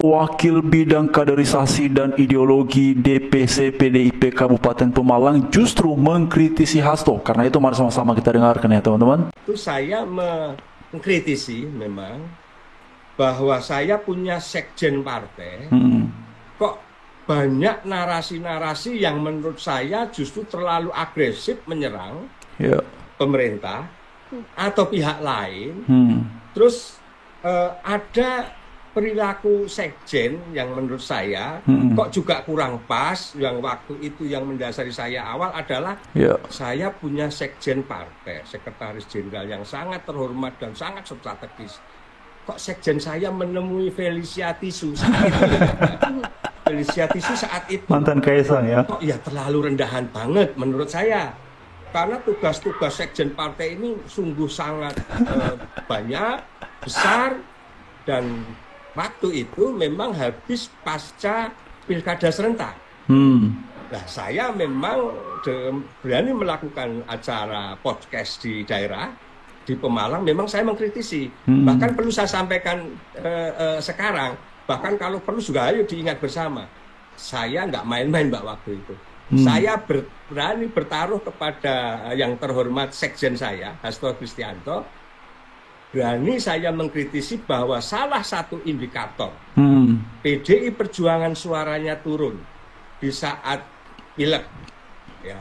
Wakil Bidang Kaderisasi dan Ideologi DPC PDIP Kabupaten Pemalang justru mengkritisi Hasto. Karena itu mari sama-sama kita dengarkan ya teman-teman. Itu saya mengkritisi memang bahwa saya punya sekjen partai. Kok banyak narasi-narasi yang menurut saya justru terlalu agresif menyerang pemerintah atau pihak lain. Terus ada perilaku sekjen yang menurut saya kok juga kurang pas. Yang waktu itu yang mendasari saya awal adalah saya punya sekjen partai, sekretaris jenderal yang sangat terhormat dan sangat strategis. Kok sekjen saya menemui Felicia Tisu saat itu? Felicia Tisu saat itu mantan Kaisang ya? Kok ya terlalu rendahan banget menurut saya. Karena tugas-tugas sekjen partai ini sungguh sangat banyak, besar, dan waktu itu memang habis pasca pilkada serentak. Nah, saya memang berani melakukan acara podcast di daerah, di Pemalang, memang saya mengkritisi. Bahkan perlu saya sampaikan sekarang, bahkan kalau perlu juga ayo diingat bersama. Saya nggak main-main Mbak waktu itu. Saya berani bertaruh kepada yang terhormat sekjen saya, Hasto Kristianto. Berani saya mengkritisi bahwa salah satu indikator PDI Perjuangan suaranya turun di saat pileg, ya,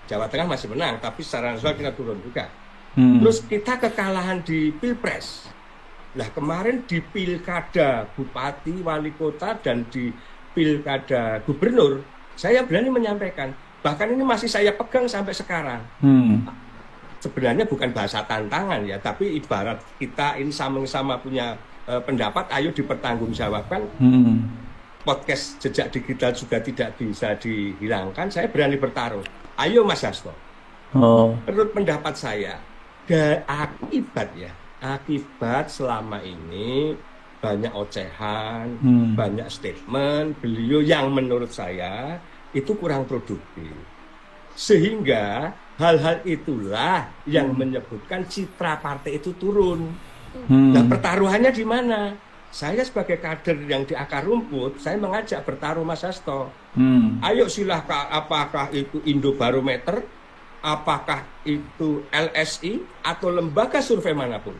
Jawa Tengah masih menang, tapi secara nasional kita turun juga. Terus kita kekalahan di Pilpres. Nah kemarin di pilkada Bupati, Wali Kota, dan di pilkada Gubernur, saya berani menyampaikan, bahkan ini masih saya pegang sampai sekarang. Sebenarnya bukan bahasa tantangan ya, tapi ibarat kita ini sama-sama punya pendapat, ayo dipertanggungjawabkan. Podcast Jejak Digital juga tidak bisa dihilangkan, saya berani bertaruh. Ayo Mas Hasto. Menurut pendapat saya, akibat selama ini banyak ocehan, banyak statement beliau yang menurut saya itu kurang produktif. Sehingga hal-hal itulah yang menyebutkan citra partai itu turun. Nah, pertaruhannya di mana? Saya sebagai kader yang di akar rumput, saya mengajak bertaruh Mas Hasto. Ayo silahkan, apakah itu Indobarometer, apakah itu LSI, atau lembaga survei manapun.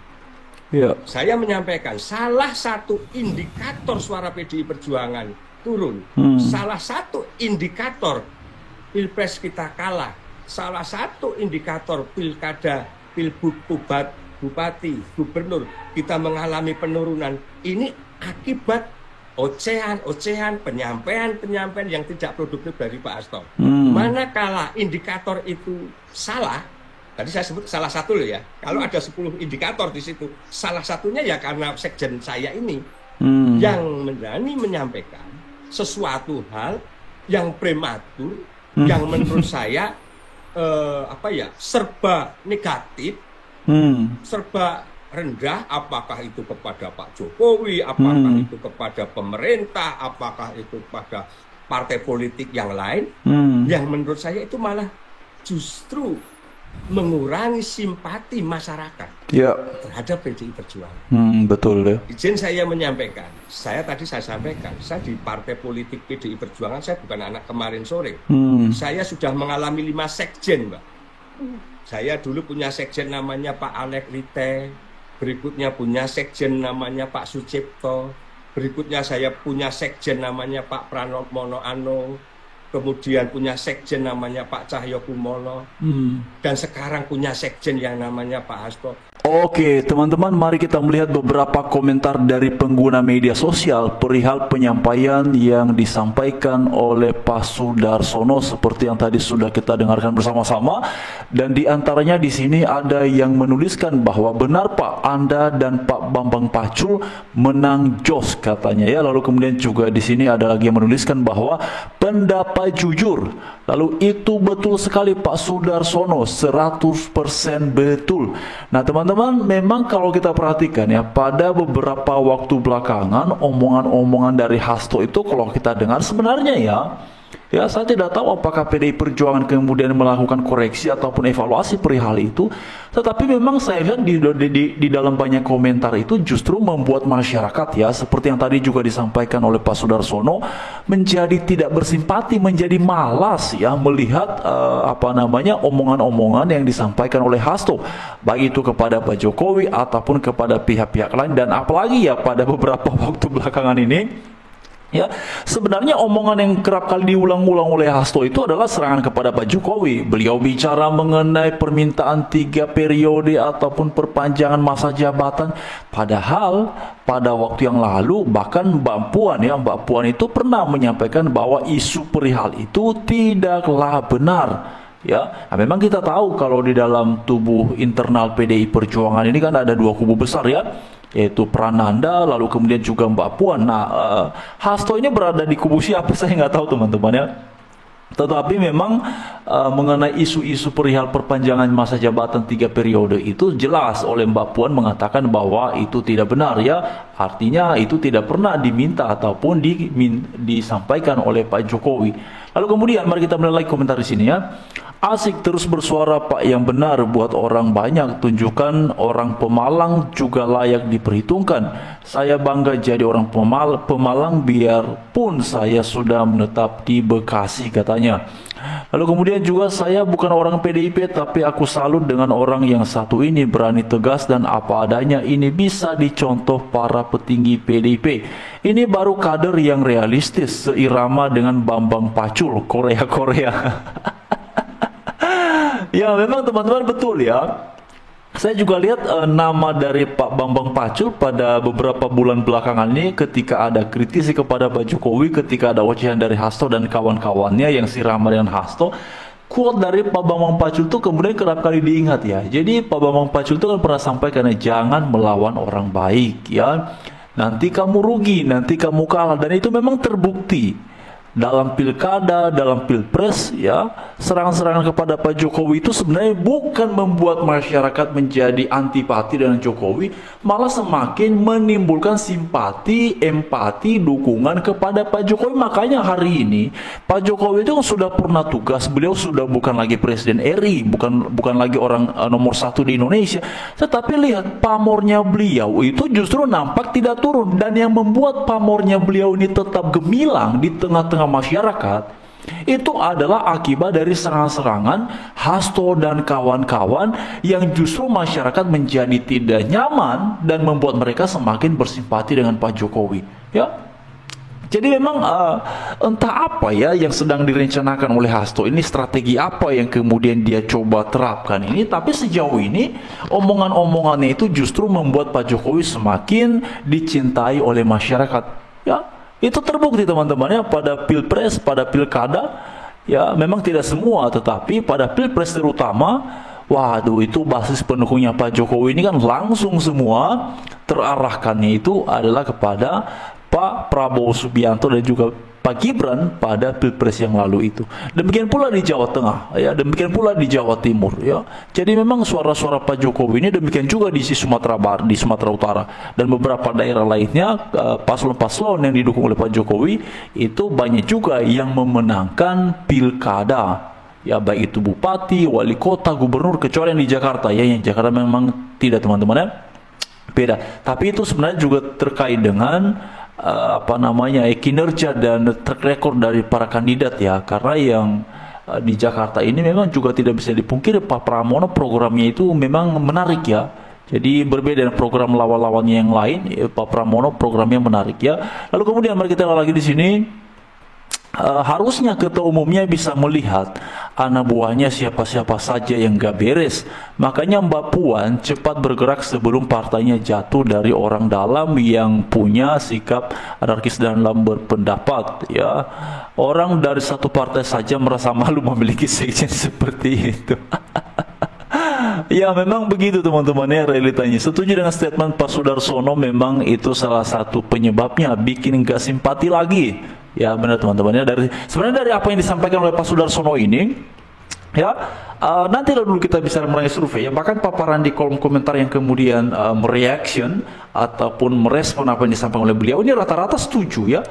Saya menyampaikan, salah satu indikator suara PDI Perjuangan turun. Salah satu indikator Pilpres kita kalah. Salah satu indikator pilkada, pilbub, bupati, gubernur kita mengalami penurunan. Ini akibat ocehan-ocehan, penyampaian yang tidak produktif dari Pak Hasto. Manakala indikator itu salah, tadi saya sebut salah satu loh ya. Kalau ada 10 indikator di situ, salah satunya ya karena sekjen saya ini yang berani menyampaikan sesuatu hal yang prematur, yang menurut saya serba negatif, serba rendah, apakah itu kepada Pak Jokowi, apakah itu kepada pemerintah, apakah itu kepada partai politik yang lain, yang menurut saya itu malah justru mengurangi simpati masyarakat terhadap PDI Perjuangan. Betul ya. Izin saya menyampaikan, saya sampaikan, saya di partai politik PDI Perjuangan, saya bukan anak kemarin sore. Saya sudah mengalami 5 sekjen, Mbak. Saya dulu punya sekjen namanya Pak Alek Lite, berikutnya punya sekjen namanya Pak Sucipto, berikutnya saya punya sekjen namanya Pak Pranowo Ano, kemudian punya sekjen namanya Pak Cahyo Kumolo, dan sekarang punya sekjen yang namanya Pak Hasto. Oke, teman-teman, mari kita melihat beberapa komentar dari pengguna media sosial perihal penyampaian yang disampaikan oleh Pak Sudarsono seperti yang tadi sudah kita dengarkan bersama-sama. Dan di antaranya di sini ada yang menuliskan bahwa benar Pak, Anda dan Pak Bambang Pacul menang jos katanya ya. Lalu kemudian juga di sini ada lagi yang menuliskan bahwa pendapat jujur. Lalu itu betul sekali Pak Sudarsono, 100% betul. Nah teman-teman, memang kalau kita perhatikan ya, pada beberapa waktu belakangan omongan-omongan dari Hasto itu kalau kita dengar sebenarnya ya Ya, saya tidak tahu apakah PDI Perjuangan kemudian melakukan koreksi ataupun evaluasi perihal itu. Tetapi memang saya lihat di dalam banyak komentar itu justru membuat masyarakat, ya, seperti yang tadi juga disampaikan oleh Pak Sudarsono, menjadi tidak bersimpati, menjadi malas, ya, melihat omongan-omongan yang disampaikan oleh Hasto, baik itu kepada Pak Jokowi ataupun kepada pihak-pihak lain, dan apalagi ya pada beberapa waktu belakangan ini. Ya, sebenarnya omongan yang kerap kali diulang-ulang oleh Hasto itu adalah serangan kepada Pak Jokowi. Beliau bicara mengenai permintaan 3 periode ataupun perpanjangan masa jabatan. Padahal pada waktu yang lalu bahkan Mbak Puan itu pernah menyampaikan bahwa isu perihal itu tidaklah benar. Ya, nah, memang kita tahu kalau di dalam tubuh internal PDI Perjuangan ini kan ada 2 kubu besar, ya, yaitu Prananda, lalu kemudian juga Mbak Puan. Nah, Hasto ini berada di kubu siapa saya nggak tahu, teman-teman, ya. Tetapi memang mengenai isu-isu perihal perpanjangan masa jabatan 3 periode itu jelas oleh Mbak Puan mengatakan bahwa itu tidak benar, ya. Artinya itu tidak pernah diminta ataupun disampaikan oleh Pak Jokowi. Lalu kemudian mari kita melihat komentar di sini, ya. Asik terus bersuara Pak yang benar buat orang banyak, tunjukkan orang Pemalang juga layak diperhitungkan. Saya bangga jadi orang Pemalang biarpun saya sudah menetap di Bekasi, katanya. Lalu kemudian juga saya bukan orang PDIP tapi aku salut dengan orang yang satu ini, berani tegas dan apa adanya. Ini bisa dicontoh para petinggi PDIP. Ini baru kader yang realistis, seirama dengan Bambang Pacul, Korea. Ya, memang teman-teman betul, ya. Saya juga lihat nama dari Pak Bambang Pacul pada beberapa bulan belakangan ini ketika ada kritisi kepada Pak Jokowi, ketika ada ocehan dari Hasto dan kawan-kawannya yang sirama dengan Hasto. Quote dari Pak Bambang Pacul itu kemudian kerap kali diingat, ya. Jadi Pak Bambang Pacul itu kan pernah sampaikan, jangan melawan orang baik, ya. Nanti kamu rugi, nanti kamu kalah, dan itu memang terbukti. Dalam pilkada, dalam pilpres, ya, serangan-serangan kepada Pak Jokowi itu sebenarnya bukan membuat masyarakat menjadi antipati dengan Jokowi, malah semakin menimbulkan simpati, empati, dukungan kepada Pak Jokowi. Makanya hari ini Pak Jokowi itu sudah pernah tugas, beliau sudah bukan lagi Presiden RI, bukan lagi orang nomor 1 di Indonesia, tetapi lihat pamornya beliau itu justru nampak tidak turun, dan yang membuat pamornya beliau ini tetap gemilang di tengah-tengah masyarakat itu adalah akibat dari serangan-serangan Hasto dan kawan-kawan yang justru masyarakat menjadi tidak nyaman dan membuat mereka semakin bersimpati dengan Pak Jokowi, ya. Jadi memang entah apa, ya, yang sedang direncanakan oleh Hasto ini, strategi apa yang kemudian dia coba terapkan ini, tapi sejauh ini omongan-omongannya itu justru membuat Pak Jokowi semakin dicintai oleh masyarakat, ya. Itu terbukti, teman-teman, ya, pada pilpres, pada pilkada, ya, memang tidak semua, tetapi pada pilpres terutama, waduh, itu basis pendukungnya Pak Jokowi ini kan langsung semua terarahkannya itu adalah kepada Pak Prabowo Subianto dan juga Pak Gibran pada pilpres yang lalu itu. Demikian pula di Jawa Tengah, ya, demikian pula di Jawa Timur, ya. Jadi memang suara-suara Pak Jokowi ini demikian juga di Sumatera Barat, di Sumatera Utara dan beberapa daerah lainnya, paslon-paslon yang didukung oleh Pak Jokowi itu banyak juga yang memenangkan pilkada, ya, baik itu bupati, wali kota, gubernur, kecuali yang di Jakarta, ya, yang Jakarta memang tidak, teman-teman, ya, beda. Tapi itu sebenarnya juga terkait dengan kinerja dan track record dari para kandidat, ya, karena yang di Jakarta ini memang juga tidak bisa dipungkiri Pak Pramono programnya itu memang menarik, ya. Jadi berbeda dengan program lawan-lawannya yang lain, ya, Pak Pramono programnya menarik, ya. Lalu kemudian mari kita lihat lagi di sini. Harusnya ketua umumnya bisa melihat anak buahnya siapa-siapa saja yang gak beres. Makanya Mbak Puan cepat bergerak sebelum partainya jatuh dari orang dalam yang punya sikap anarkis dalam berpendapat, ya. Orang dari satu partai saja merasa malu memiliki sekjen seperti itu. Ya, memang begitu, teman-teman, ya, realitanya. Setuju dengan statement Pak Sudarsono, memang itu salah satu penyebabnya bikin gak simpati lagi. Ya, benar, teman-teman, ya. Sebenarnya dari apa yang disampaikan oleh Pak Sudarsono ini, ya, nanti dulu kita bisa mulai survei, ya. Bahkan paparan di kolom komentar yang kemudian mereaction ataupun merespon apa yang disampaikan oleh beliau ini rata-rata setuju, ya.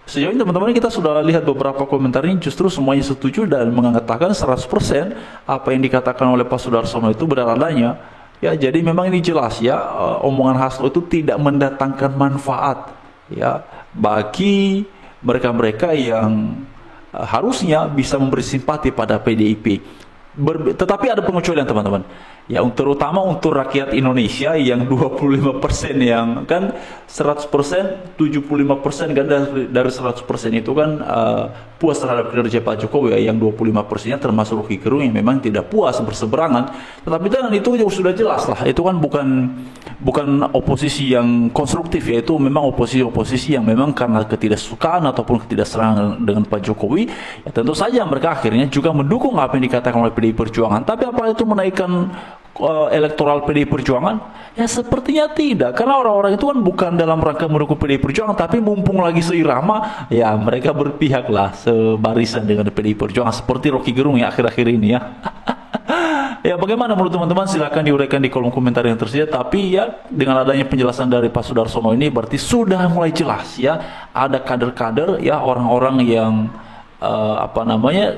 Sejauh ini teman-teman kita sudah lihat beberapa komentar ini justru semuanya setuju dan mengatakan 100% apa yang dikatakan oleh Pak Sudarsono itu benar adanya. Ya, jadi memang ini jelas ya, omongan Hasto itu tidak mendatangkan manfaat ya bagi mereka-mereka yang harusnya bisa memberi simpati pada PDIP. Tetapi ada pengecualian teman-teman. Ya, terutama untuk rakyat Indonesia yang 25% yang kan 100%, 75% kan dari 100% itu kan puas terhadap kinerja Pak Jokowi ya, yang 25%-nya termasuk Rocky Gerung yang memang tidak puas berseberangan. Tetapi itu sudah jelas lah, itu kan bukan oposisi yang konstruktif ya, itu memang oposisi yang memang karena ketidaksukaan ataupun ketidakserangan dengan Pak Jokowi. Ya tentu saja mereka akhirnya juga mendukung apa yang dikatakan oleh PDI Perjuangan. Tapi apa itu menaikkan elektoral PDI Perjuangan? Ya sepertinya tidak, karena orang-orang itu kan bukan dalam rangka mendukung PDI Perjuangan, tapi mumpung lagi seirama, ya mereka berpihak lah sebarisan dengan PDI Perjuangan seperti Rocky Gerung ya akhir-akhir ini ya. Ya bagaimana menurut teman-teman, silahkan diuraikan di kolom komentar yang tersedia. Tapi ya dengan adanya penjelasan dari Pak Sudarsono ini berarti sudah mulai jelas ya, ada kader-kader ya, orang-orang yang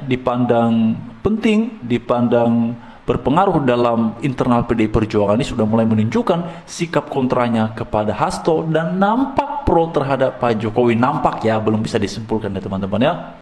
dipandang penting, dipandang berpengaruh dalam internal PDI Perjuangan ini sudah mulai menunjukkan sikap kontranya kepada Hasto dan nampak pro terhadap Pak Jokowi. Nampak ya, belum bisa disimpulkan ya teman-teman ya.